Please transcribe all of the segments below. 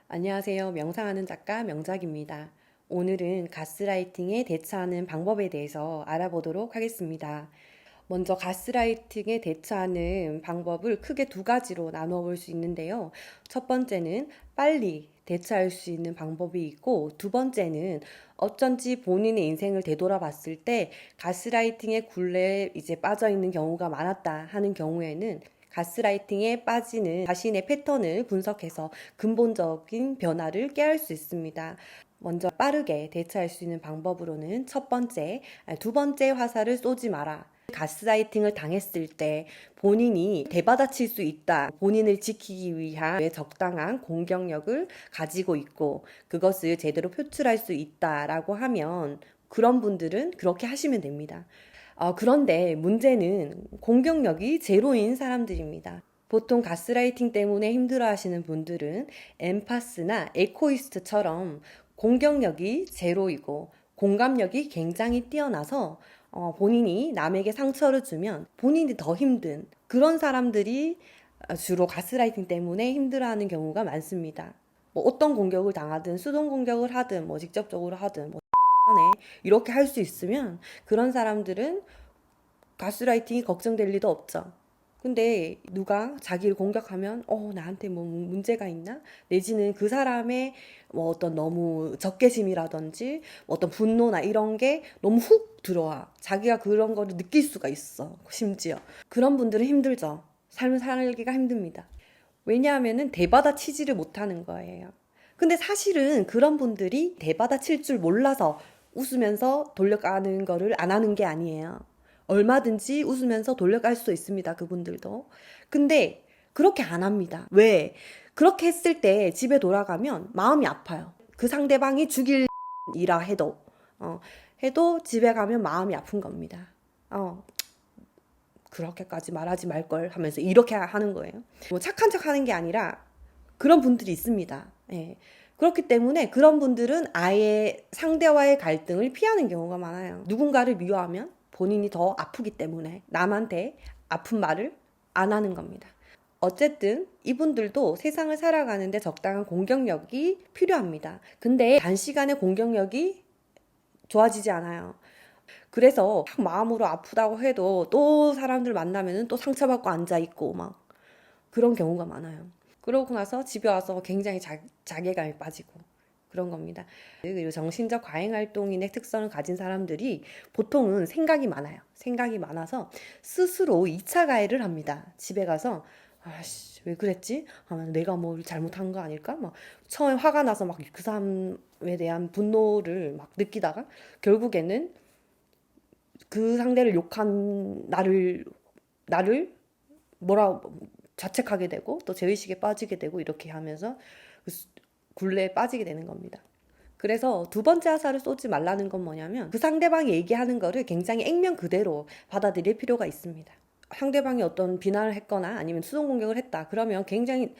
안녕하세요. 명상하는 작가 명작입니다. 오늘은 가스라이팅에 대처하는 방법에 대해서 알아보도록 하겠습니다. 먼저 가스라이팅에 대처하는 방법을 크게 두 가지로 나누어 볼 수 있는데요. 첫 번째는 빨리 대처할 수 있는 방법이 있고, 두 번째는 어쩐지 본인의 인생을 되돌아봤을 때 가스라이팅의 굴레에 이제 빠져 있는 경우가 많았다 하는 경우에는 가스라이팅에 빠지는 자신의 패턴을 분석해서 근본적인 변화를 깨할 수 있습니다. 먼저 빠르게 대처할 수 있는 방법으로는 두 번째 화살을 쏘지 마라. 가스라이팅을 당했을 때 본인이 대받아칠 수 있다. 본인을 지키기 위한 적당한 공격력을 가지고 있고 그것을 제대로 표출할 수 있다라고 하면 그런 분들은 그렇게 하시면 됩니다. 그런데 문제는 공격력이 제로인 사람들입니다. 보통 가스라이팅 때문에 힘들어하시는 분들은 엠파스나 에코이스트처럼 공격력이 제로이고 공감력이 굉장히 뛰어나서 본인이 남에게 상처를 주면 본인이 더 힘든 그런 사람들이 주로 가스라이팅 때문에 힘들어하는 경우가 많습니다. 뭐 어떤 공격을 당하든 수동 공격을 하든 뭐 직접적으로 하든 뭐 이렇게 할 수 있으면 그런 사람들은 가스라이팅이 걱정될 리도 없죠. 근데 누가 자기를 공격하면 나한테 뭐 문제가 있나? 내지는 그 사람의 뭐 어떤 너무 적개심이라든지 뭐 어떤 분노나 이런 게 너무 훅 들어와. 자기가 그런 거를 느낄 수가 있어. 심지어. 그런 분들은 힘들죠. 삶을 살기가 힘듭니다. 왜냐하면은 대받아치지를 못하는 거예요. 근데 사실은 그런 분들이 대받아칠 줄 몰라서 웃으면서 돌려가는 거를 안 하는 게 아니에요. 얼마든지 웃으면서 돌려갈 수 있습니다. 그분들도. 근데 그렇게 안 합니다. 왜? 그렇게 했을 때 집에 돌아가면 마음이 아파요. 그 상대방이 죽일 이라 해도 집에 가면 마음이 아픈 겁니다. 그렇게까지 말하지 말걸 하면서 이렇게 하는 거예요. 뭐 착한 척 하는 게 아니라 그런 분들이 있습니다. 예. 그렇기 때문에 그런 분들은 아예 상대와의 갈등을 피하는 경우가 많아요. 누군가를 미워하면 본인이 더 아프기 때문에 남한테 아픈 말을 안 하는 겁니다. 어쨌든 이분들도 세상을 살아가는데 적당한 공격력이 필요합니다. 근데 단시간에 공격력이 좋아지지 않아요. 그래서 마음으로 아프다고 해도 또 사람들 만나면은 또 상처받고 앉아있고 막 그런 경우가 많아요. 그러고 나서 집에 와서 굉장히 자괴감에 빠지고 그런 겁니다. 그리고 정신적 과잉활동인의 특성을 가진 사람들이 보통은 생각이 많아요. 생각이 많아서 스스로 2차 가해를 합니다. 집에 가서 아씨 왜 그랬지? 하면 내가 뭘 잘못한 거 아닐까? 막 처음에 화가 나서 막 그 사람에 대한 분노를 막 느끼다가 결국에는 그 상대를 욕한 나를 뭐라 자책하게 되고 또 죄의식에 빠지게 되고 이렇게 하면서 그 굴레에 빠지게 되는 겁니다. 그래서 두 번째 화살을 쏘지 말라는 건 뭐냐면 그 상대방이 얘기하는 거를 굉장히 액면 그대로 받아들일 필요가 있습니다. 상대방이 어떤 비난을 했거나 아니면 수동 공격을 했다. 그러면 굉장히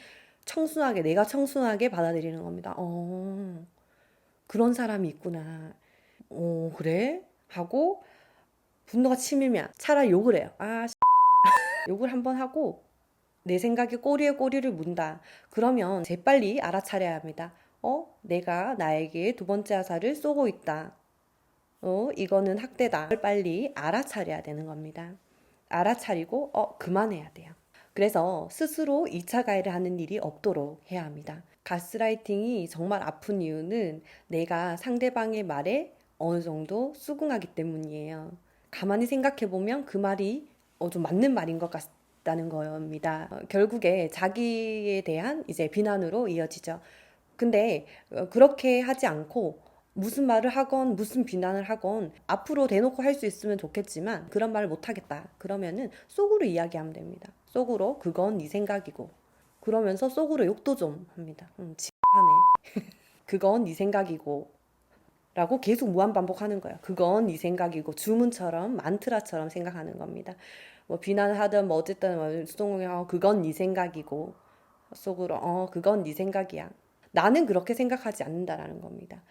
내가 청순하게 받아들이는 겁니다. 그런 사람이 있구나. 그래? 하고 분노가 치밀면 차라리 욕을 해요. 욕을 한번 하고 내 생각에 꼬리에 꼬리를 문다. 그러면 재빨리 알아차려야 합니다. 내가 나에게 두 번째 화살을 쏘고 있다. 이거는 학대다. 빨리 알아차려야 되는 겁니다. 알아차리고, 그만해야 돼요. 그래서 스스로 2차 가해를 하는 일이 없도록 해야 합니다. 가스라이팅이 정말 아픈 이유는 내가 상대방의 말에 어느 정도 수긍하기 때문이에요. 가만히 생각해보면 그 말이 좀 맞는 말인 것 같다는 겁니다. 결국에 자기에 대한 이제 비난으로 이어지죠. 근데 그렇게 하지 않고 무슨 말을 하건 무슨 비난을 하건 앞으로 대놓고 할 수 있으면 좋겠지만 그런 말을 못 하겠다. 그러면은 속으로 이야기하면 됩니다. 속으로 그건 네 생각이고 그러면서 속으로 욕도 좀 합니다. 하네. 그건 네 생각이고 라고 계속 무한 반복하는 거예요. 그건 네 생각이고 주문처럼 만트라처럼 생각하는 겁니다. 뭐 비난을 하든 뭐 어쨌든 뭐 수동공격하고 그건 네 생각이고 속으로 그건 네 생각이야. 나는 그렇게 생각하지 않는다라는 겁니다.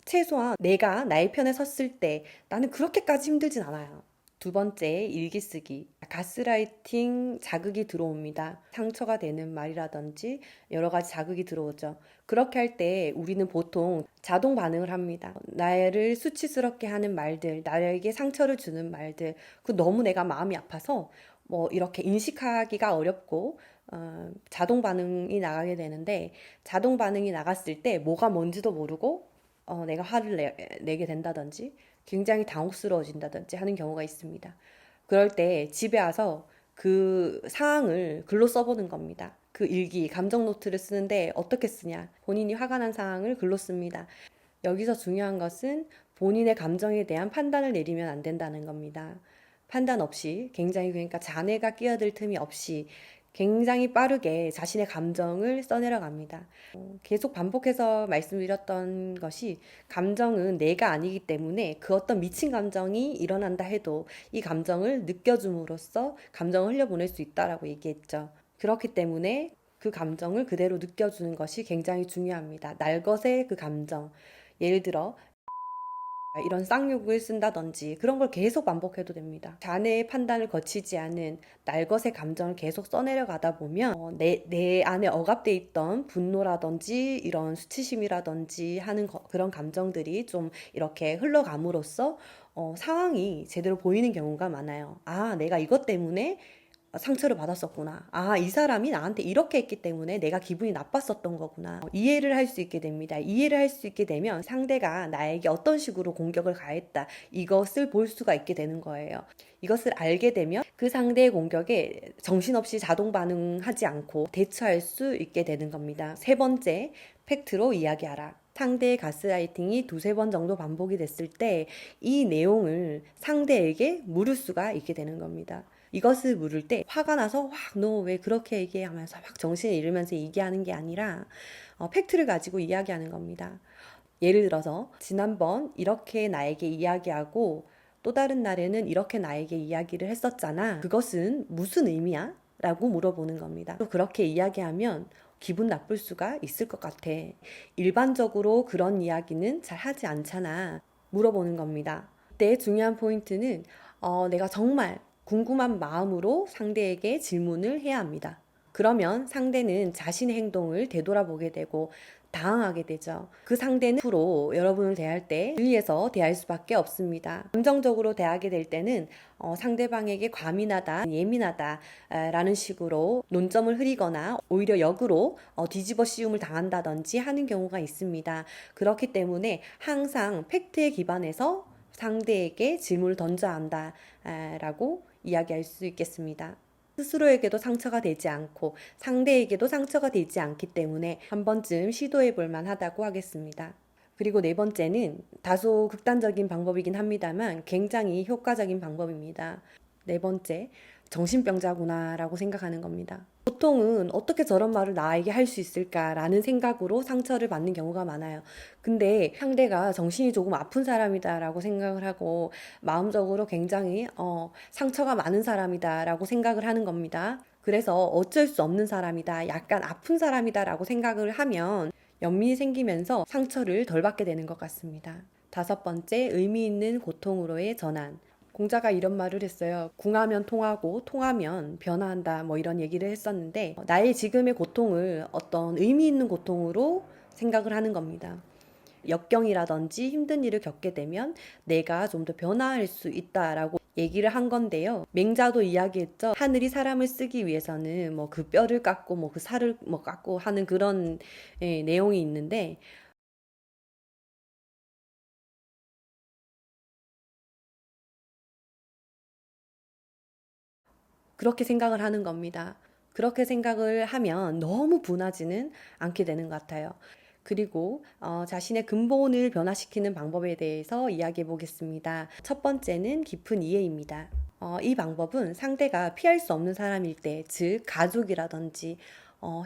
최소한 내가 나의 편에 섰을 때 나는 그렇게까지 힘들진 않아요. 두 번째, 일기 쓰기. 가스라이팅 자극이 들어옵니다. 상처가 되는 말이라든지 여러 가지 자극이 들어오죠. 그렇게 할 때 우리는 보통 자동 반응을 합니다. 나를 수치스럽게 하는 말들, 나에게 상처를 주는 말들, 그 너무 내가 마음이 아파서 뭐 이렇게 인식하기가 어렵고 자동 반응이 나가게 되는데, 자동 반응이 나갔을 때 뭐가 뭔지도 모르고 내가 화를 내게 된다든지 굉장히 당혹스러워진다든지 하는 경우가 있습니다. 그럴 때 집에 와서 그 상황을 글로 써보는 겁니다. 그 일기, 감정 노트를 쓰는데 어떻게 쓰냐? 본인이 화가 난 상황을 글로 씁니다. 여기서 중요한 것은 본인의 감정에 대한 판단을 내리면 안 된다는 겁니다. 판단 없이 굉장히, 그러니까 자네가 끼어들 틈이 없이 굉장히 빠르게 자신의 감정을 써내려 갑니다. 계속 반복해서 말씀드렸던 것이, 감정은 내가 아니기 때문에 그 어떤 미친 감정이 일어난다 해도 이 감정을 느껴줌으로써 감정을 흘려보낼 수 있다라고 얘기했죠. 그렇기 때문에 그 감정을 그대로 느껴주는 것이 굉장히 중요합니다. 날것의 그 감정. 예를 들어 이런 쌍욕을 쓴다든지 그런 걸 계속 반복해도 됩니다. 자네의 판단을 거치지 않은 날것의 감정을 계속 써내려 가다 보면 내 안에 억압돼 있던 분노라든지 이런 수치심이라든지 하는 그런 감정들이 좀 이렇게 흘러감으로써 상황이 제대로 보이는 경우가 많아요. 아, 내가 이것 때문에 상처를 받았었구나. 아, 이 사람이 나한테 이렇게 했기 때문에 내가 기분이 나빴었던 거구나. 이해를 할 수 있게 됩니다. 이해를 할 수 있게 되면 상대가 나에게 어떤 식으로 공격을 가했다, 이것을 볼 수가 있게 되는 거예요. 이것을 알게 되면 그 상대의 공격에 정신없이 자동 반응하지 않고 대처할 수 있게 되는 겁니다. 세 번째, 팩트로 이야기하라. 상대의 가스라이팅이 두세 번 정도 반복이 됐을 때 이 내용을 상대에게 물을 수가 있게 되는 겁니다. 이것을 물을 때 화가 나서 확 너 왜 그렇게 얘기하면서 막 정신을 잃으면서 얘기하는 게 아니라 팩트를 가지고 이야기하는 겁니다. 예를 들어서 지난번 이렇게 나에게 이야기하고 또 다른 날에는 이렇게 나에게 이야기를 했었잖아. 그것은 무슨 의미야? 라고 물어보는 겁니다. 또 그렇게 이야기하면 기분 나쁠 수가 있을 것 같아. 일반적으로 그런 이야기는 잘 하지 않잖아. 물어보는 겁니다. 그때 중요한 포인트는 내가 정말 궁금한 마음으로 상대에게 질문을 해야 합니다. 그러면 상대는 자신의 행동을 되돌아보게 되고 당황하게 되죠. 그 상대는 앞으로 여러분을 대할 때 주의해서 대할 수밖에 없습니다. 감정적으로 대하게 될 때는 상대방에게 과민하다, 예민하다 라는 식으로 논점을 흐리거나 오히려 역으로 뒤집어 씌움을 당한다든지 하는 경우가 있습니다. 그렇기 때문에 항상 팩트에 기반해서 상대에게 질문을 던져야 한다라고 이야기할 수 있겠습니다. 스스로에게도 상처가 되지 않고 상대에게도 상처가 되지 않기 때문에 한 번쯤 시도해 볼 만하다고 하겠습니다. 그리고 네 번째는 다소 극단적인 방법이긴 합니다만 굉장히 효과적인 방법입니다. 네 번째, 정신병자구나 라고 생각하는 겁니다. 보통은 어떻게 저런 말을 나에게 할 수 있을까라는 생각으로 상처를 받는 경우가 많아요. 근데 상대가 정신이 조금 아픈 사람이다라고 생각을 하고 마음적으로 굉장히 상처가 많은 사람이다라고 생각을 하는 겁니다. 그래서 어쩔 수 없는 사람이다, 약간 아픈 사람이다라고 생각을 하면 연민이 생기면서 상처를 덜 받게 되는 것 같습니다. 다섯 번째, 의미 있는 고통으로의 전환. 공자가 이런 말을 했어요. 궁하면 통하고 통하면 변화한다, 뭐 이런 얘기를 했었는데 나의 지금의 고통을 어떤 의미 있는 고통으로 생각을 하는 겁니다. 역경이라든지 힘든 일을 겪게 되면 내가 좀 더 변화할 수 있다라고 얘기를 한 건데요. 맹자도 이야기했죠. 하늘이 사람을 쓰기 위해서는 뭐 그 뼈를 깎고 뭐 그 살을 뭐 깎고 하는 그런 내용이 있는데, 그렇게 생각을 하는 겁니다. 그렇게 생각을 하면 너무 분하지는 않게 되는 것 같아요. 그리고 자신의 근본을 변화시키는 방법에 대해서 이야기해 보겠습니다. 첫 번째는 깊은 이해입니다. 이 방법은 상대가 피할 수 없는 사람일 때, 즉 가족이라든지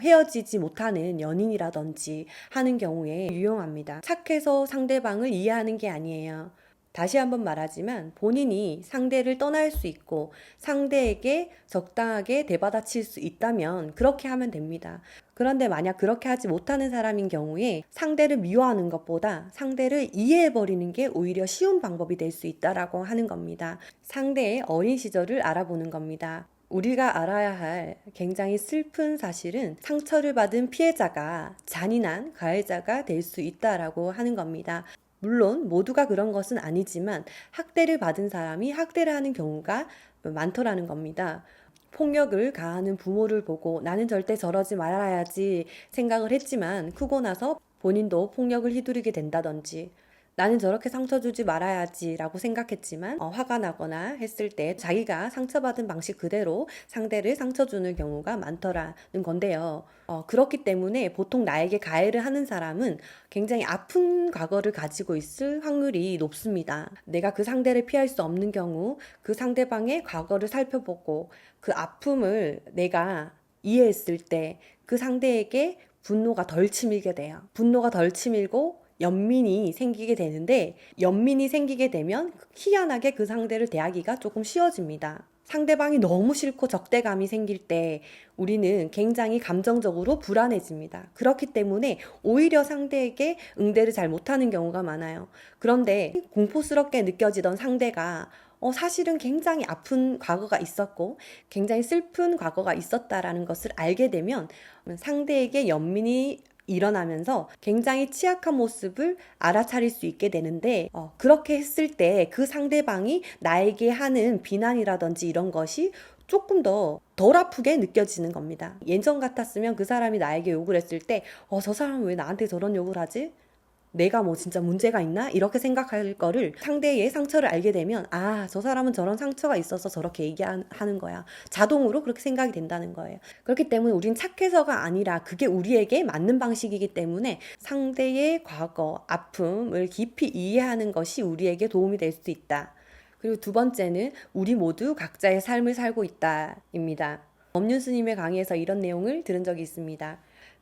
헤어지지 못하는 연인이라든지 하는 경우에 유용합니다. 착해서 상대방을 이해하는 게 아니에요. 다시 한번 말하지만 본인이 상대를 떠날 수 있고 상대에게 적당하게 대받아칠 수 있다면 그렇게 하면 됩니다. 그런데 만약 그렇게 하지 못하는 사람인 경우에 상대를 미워하는 것보다 상대를 이해해버리는 게 오히려 쉬운 방법이 될 수 있다라고 하는 겁니다. 상대의 어린 시절을 알아보는 겁니다. 우리가 알아야 할 굉장히 슬픈 사실은 상처를 받은 피해자가 잔인한 가해자가 될 수 있다라고 하는 겁니다. 물론 모두가 그런 것은 아니지만 학대를 받은 사람이 학대를 하는 경우가 많더라는 겁니다. 폭력을 가하는 부모를 보고 나는 절대 저러지 말아야지 생각을 했지만 크고 나서 본인도 폭력을 휘두르게 된다든지 나는 저렇게 상처 주지 말아야지 라고 생각했지만 화가 나거나 했을 때 자기가 상처받은 방식 그대로 상대를 상처 주는 경우가 많더라는 건데요. 그렇기 때문에 보통 나에게 가해를 하는 사람은 굉장히 아픈 과거를 가지고 있을 확률이 높습니다. 내가 그 상대를 피할 수 없는 경우 그 상대방의 과거를 살펴보고 그 아픔을 내가 이해했을 때 그 상대에게 분노가 덜 치밀게 돼요. 분노가 덜 치밀고 연민이 생기게 되는데 연민이 생기게 되면 희한하게 그 상대를 대하기가 조금 쉬워집니다. 상대방이 너무 싫고 적대감이 생길 때 우리는 굉장히 감정적으로 불안해집니다. 그렇기 때문에 오히려 상대에게 응대를 잘 못하는 경우가 많아요. 그런데 공포스럽게 느껴지던 상대가 사실은 굉장히 아픈 과거가 있었고 굉장히 슬픈 과거가 있었다라는 것을 알게 되면 상대에게 연민이 일어나면서 굉장히 취약한 모습을 알아차릴 수 있게 되는데 그렇게 했을 때 그 상대방이 나에게 하는 비난이라든지 이런 것이 조금 더 덜 아프게 느껴지는 겁니다. 예전 같았으면 그 사람이 나에게 욕을 했을 때 저 사람은 왜 나한테 저런 욕을 하지? 내가 뭐 진짜 문제가 있나? 이렇게 생각할 거를 상대의 상처를 알게 되면 저 사람은 저런 상처가 있어서 저렇게 얘기하는 거야. 자동으로 그렇게 생각이 된다는 거예요. 그렇기 때문에 우린 착해서가 아니라 그게 우리에게 맞는 방식이기 때문에 상대의 과거, 아픔을 깊이 이해하는 것이 우리에게 도움이 될 수 있다. 그리고 두 번째는 우리 모두 각자의 삶을 살고 있다입니다. 법륜 스님의 강의에서 이런 내용을 들은 적이 있습니다.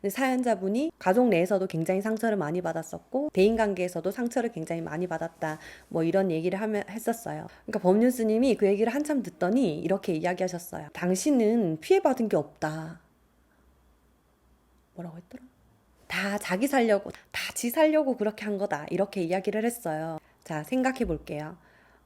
사연자분이 가족 내에서도 굉장히 상처를 많이 받았었고 대인관계에서도 상처를 굉장히 많이 받았다 뭐 이런 얘기를 했었어요. 그러니까 법륜 스님이 그 얘기를 한참 듣더니 이렇게 이야기하셨어요. 당신은 피해받은 게 없다. 뭐라고 했더라? 다 자기 살려고 다 지 살려고 그렇게 한 거다 이렇게 이야기를 했어요. 자, 생각해 볼게요.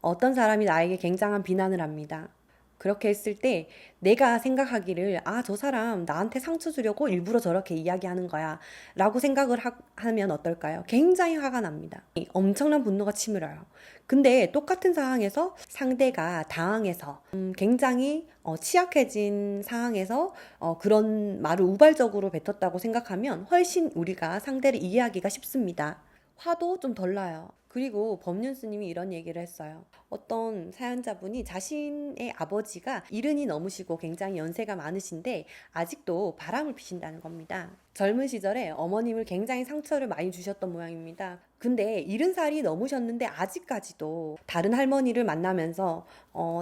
어떤 사람이 나에게 굉장한 비난을 합니다. 그렇게 했을 때 내가 생각하기를 저 사람 나한테 상처 주려고 일부러 저렇게 이야기하는 거야 라고 생각을 하면 어떨까요? 굉장히 화가 납니다. 엄청난 분노가 치밀어요. 근데 똑같은 상황에서 상대가 당황해서 굉장히 취약해진 상황에서 그런 말을 우발적으로 뱉었다고 생각하면 훨씬 우리가 상대를 이해하기가 쉽습니다. 화도 좀 덜 나요. 그리고 법륜 스님이 이런 얘기를 했어요. 어떤 사연자분이 자신의 아버지가 이른이 넘으시고 굉장히 연세가 많으신데 아직도 바람을 피신다는 겁니다. 젊은 시절에 어머님을 굉장히 상처를 많이 주셨던 모양입니다. 근데 70살이 넘으셨는데 아직까지도 다른 할머니를 만나면서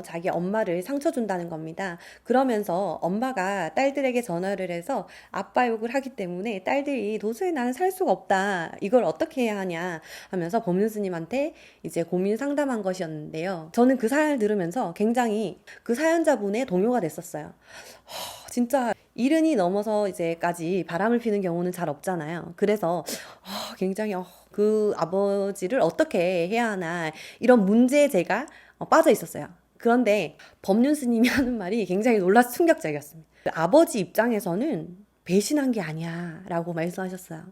자기 엄마를 상처 준다는 겁니다. 그러면서 엄마가 딸들에게 전화를 해서 아빠 욕을 하기 때문에 딸들이 도저히 나는 살 수가 없다. 이걸 어떻게 해야 하냐 하면서 법륜 스님한테 이제 고민 상담한 것이었는데요. 저는 그 사연을 들으면서 굉장히 그 사연자분의 동요가 됐었어요. 진짜 70이 넘어서 이제까지 바람을 피는 경우는 잘 없잖아요. 그래서 굉장히 그 아버지를 어떻게 해야 하나 이런 문제에 제가 빠져 있었어요. 그런데 법륜 스님이 하는 말이 굉장히 놀라서 충격적이었습니다. 아버지 입장에서는 배신한 게 아니야 라고 말씀하셨어요.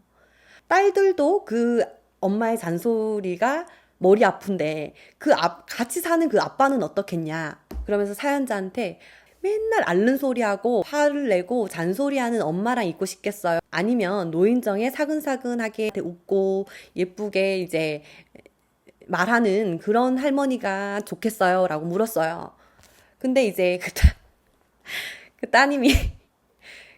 딸들도 그 엄마의 잔소리가 머리 아픈데 같이 사는 그 아빠는 어떻겠냐 그러면서 사연자한테 맨날 앓는 소리하고 화를 내고 잔소리하는 엄마랑 있고 싶겠어요? 아니면 노인정에 사근사근하게 웃고 예쁘게 이제 말하는 그런 할머니가 좋겠어요? 라고 물었어요. 근데 이제 그 따님이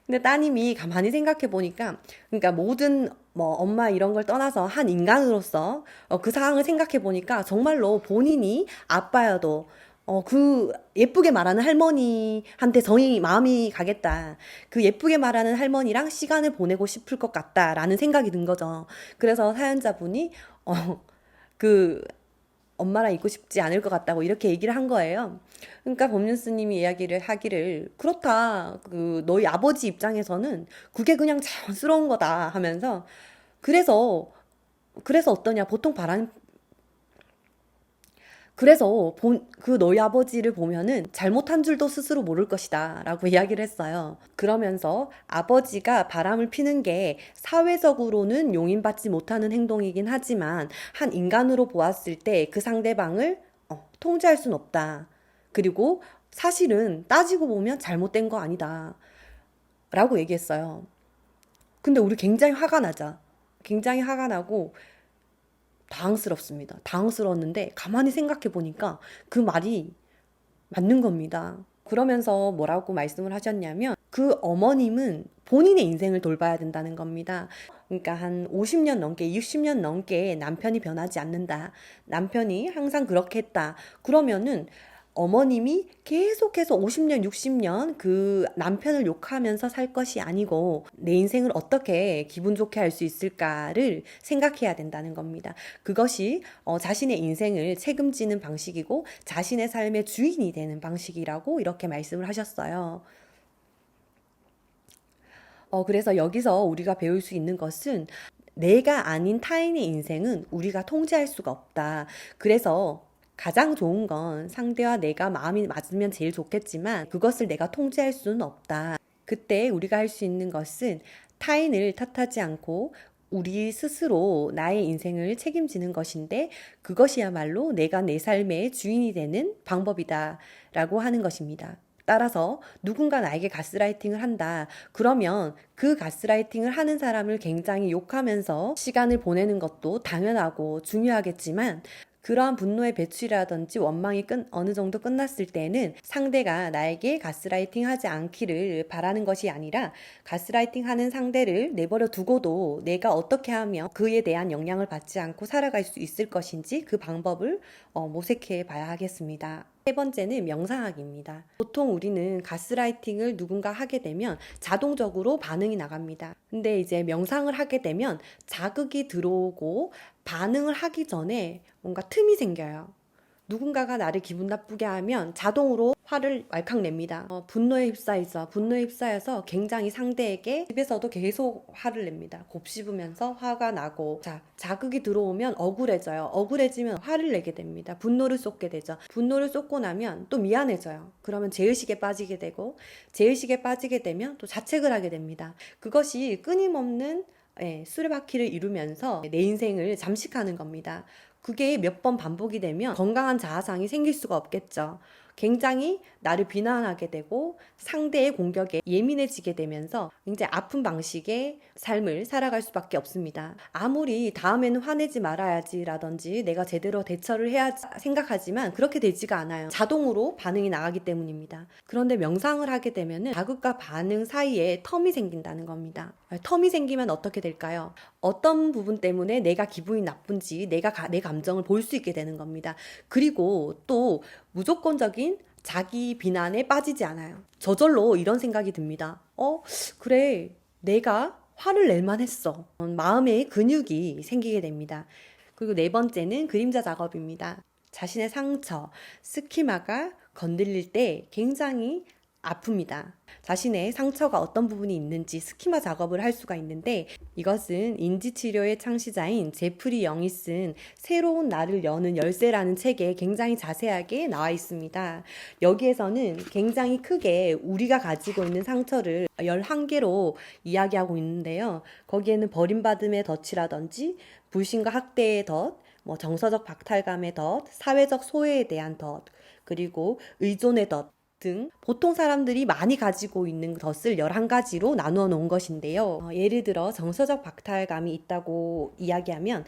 근데 따님이 가만히 생각해 보니까 그러니까 모든 뭐 엄마 이런 걸 떠나서 한 인간으로서 그 상황을 생각해 보니까 정말로 본인이 아빠여도 그 예쁘게 말하는 할머니한테 정이 마음이 가겠다. 그 예쁘게 말하는 할머니랑 시간을 보내고 싶을 것 같다라는 생각이 든 거죠. 그래서 사연자분이 그 엄마랑 있고 싶지 않을 것 같다고 이렇게 얘기를 한 거예요. 그러니까 법륜 스님이 이야기를 하기를 그렇다. 너희 아버지 입장에서는 그게 그냥 자연스러운 거다 하면서 그래서 어떠냐. 그 너희 아버지를 보면은 잘못한 줄도 스스로 모를 것이다 라고 이야기를 했어요. 그러면서 아버지가 바람을 피는 게 사회적으로는 용인받지 못하는 행동이긴 하지만 한 인간으로 보았을 때 그 상대방을 통제할 순 없다. 그리고 사실은 따지고 보면 잘못된 거 아니다 라고 얘기했어요. 근데 우리 굉장히 화가 나자. 굉장히 화가 나고 당황스럽습니다. 당황스러웠는데 가만히 생각해 보니까 그 말이 맞는 겁니다. 그러면서 뭐라고 말씀을 하셨냐면 그 어머님은 본인의 인생을 돌봐야 된다는 겁니다. 그러니까 한 50년 넘게, 60년 넘게 남편이 변하지 않는다. 남편이 항상 그렇게 했다. 그러면은 어머님이 계속해서 50년, 60년 그 남편을 욕하면서 살 것이 아니고 내 인생을 어떻게 기분 좋게 할 수 있을까를 생각해야 된다는 겁니다. 그것이 자신의 인생을 책임지는 방식이고 자신의 삶의 주인이 되는 방식이라고 이렇게 말씀을 하셨어요. 그래서 여기서 우리가 배울 수 있는 것은 내가 아닌 타인의 인생은 우리가 통제할 수가 없다. 그래서 가장 좋은 건 상대와 내가 마음이 맞으면 제일 좋겠지만 그것을 내가 통제할 수는 없다. 그때 우리가 할 수 있는 것은 타인을 탓하지 않고 우리 스스로 나의 인생을 책임지는 것인데 그것이야말로 내가 내 삶의 주인이 되는 방법이다 라고 하는 것입니다. 따라서 누군가 나에게 가스라이팅을 한다. 그러면 그 가스라이팅을 하는 사람을 굉장히 욕하면서 시간을 보내는 것도 당연하고 중요하겠지만 그러한 분노의 배출이라든지 원망이 어느 정도 끝났을 때는 상대가 나에게 가스라이팅 하지 않기를 바라는 것이 아니라 가스라이팅 하는 상대를 내버려 두고도 내가 어떻게 하면 그에 대한 영향을 받지 않고 살아갈 수 있을 것인지 그 방법을 모색해 봐야 하겠습니다. 세 번째는 명상하기입니다. 보통 우리는 가스라이팅을 누군가 하게 되면 자동적으로 반응이 나갑니다. 근데 이제 명상을 하게 되면 자극이 들어오고 반응을 하기 전에 뭔가 틈이 생겨요. 누군가가 나를 기분 나쁘게 하면 자동으로 화를 왈칵 냅니다. 분노에 휩싸여서 굉장히 상대에게 집에서도 계속 화를 냅니다. 곱씹으면서 화가 나고 자극이 들어오면 억울해지면 화를 내게 됩니다. 분노를 쏟게 되죠. 분노를 쏟고 나면 또 미안해져요. 그러면 죄의식에 빠지게 되고 죄의식에 빠지게 되면 또 자책을 하게 됩니다. 그것이 끊임없는 수레바퀴를 이루면서 내 인생을 잠식하는 겁니다. 그게 몇 번 반복이 되면 건강한 자아상이 생길 수가 없겠죠. 굉장히 나를 비난하게 되고 상대의 공격에 예민해지게 되면서 굉장히 아픈 방식의 삶을 살아갈 수밖에 없습니다. 아무리 다음에는 화내지 말아야지라든지 내가 제대로 대처를 해야 생각하지만 그렇게 되지가 않아요. 자동으로 반응이 나가기 때문입니다. 그런데 명상을 하게 되면 자극과 반응 사이에 텀이 생긴다는 겁니다. 텀이 생기면 어떻게 될까요? 어떤 부분 때문에 내가 기분이 나쁜지 내 감정을 볼 수 있게 되는 겁니다. 그리고 또 무조건적인 자기 비난에 빠지지 않아요. 저절로 이런 생각이 듭니다. 그래, 내가 화를 낼 만했어. 마음의 근육이 생기게 됩니다. 그리고 네 번째는 그림자 작업입니다. 자신의 상처, 스키마가 건드릴 때 굉장히 아픕니다. 자신의 상처가 어떤 부분이 있는지 스키마 작업을 할 수가 있는데 이것은 인지치료의 창시자인 제프리 영이 쓴 새로운 나를 여는 열쇠라는 책에 굉장히 자세하게 나와 있습니다. 여기에서는 굉장히 크게 우리가 가지고 있는 상처를 11개로 이야기하고 있는데요. 거기에는 버림받음의 덫이라든지 불신과 학대의 덫, 정서적 박탈감의 덫, 사회적 소외에 대한 덫, 그리고 의존의 덫 등 보통 사람들이 많이 가지고 있는 덫을 11가지로 나누어 놓은 것인데요. 예를 들어 정서적 박탈감이 있다고 이야기하면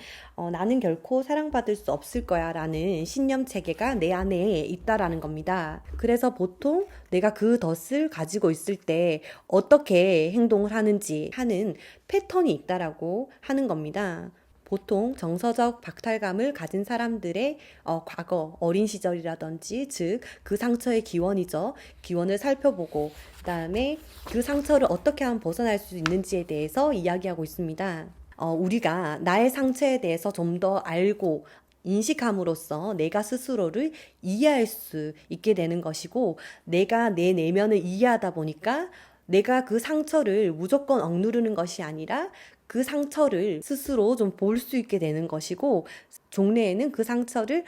나는 결코 사랑받을 수 없을 거야 라는 신념 체계가 내 안에 있다라는 겁니다. 그래서 보통 내가 그 덫을 가지고 있을 때 어떻게 행동을 하는지 하는 패턴이 있다라고 하는 겁니다. 보통 정서적 박탈감을 가진 사람들의 과거, 어린 시절이라든지 즉 그 상처의 기원을 살펴보고 그 다음에 그 상처를 어떻게 하면 벗어날 수 있는지에 대해서 이야기하고 있습니다. 우리가 나의 상처에 대해서 좀 더 알고 인식함으로써 내가 스스로를 이해할 수 있게 되는 것이고, 내가 내 내면을 이해하다 보니까 내가 그 상처를 무조건 억누르는 것이 아니라 그 상처를 스스로 좀 볼 수 있게 되는 것이고, 종래에는 그 상처를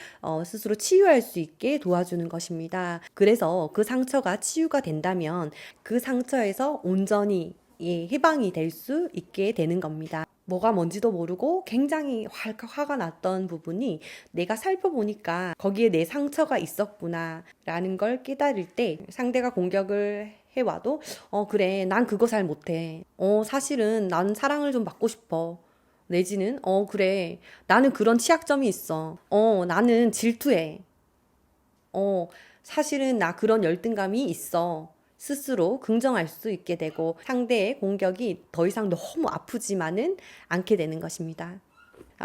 스스로 치유할 수 있게 도와주는 것입니다. 그래서 그 상처가 치유가 된다면 그 상처에서 온전히 해방이 될 수 있게 되는 겁니다. 뭐가 뭔지도 모르고 굉장히 화가 났던 부분이 내가 살펴보니까 거기에 내 상처가 있었구나 라는 걸 깨달을 때, 상대가 공격을 해와도 그래, 난 그거 잘 못해. 사실은 난 사랑을 좀 받고 싶어. 내지는 그래, 나는 그런 취약점이 있어. 나는 질투해. 사실은 나 그런 열등감이 있어. 스스로 긍정할 수 있게 되고, 상대의 공격이 더 이상 너무 아프지만은 않게 되는 것입니다.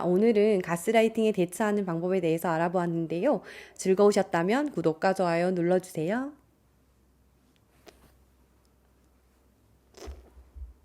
오늘은 가스라이팅에 대처하는 방법에 대해서 알아보았는데요. 즐거우셨다면 구독과 좋아요 눌러주세요.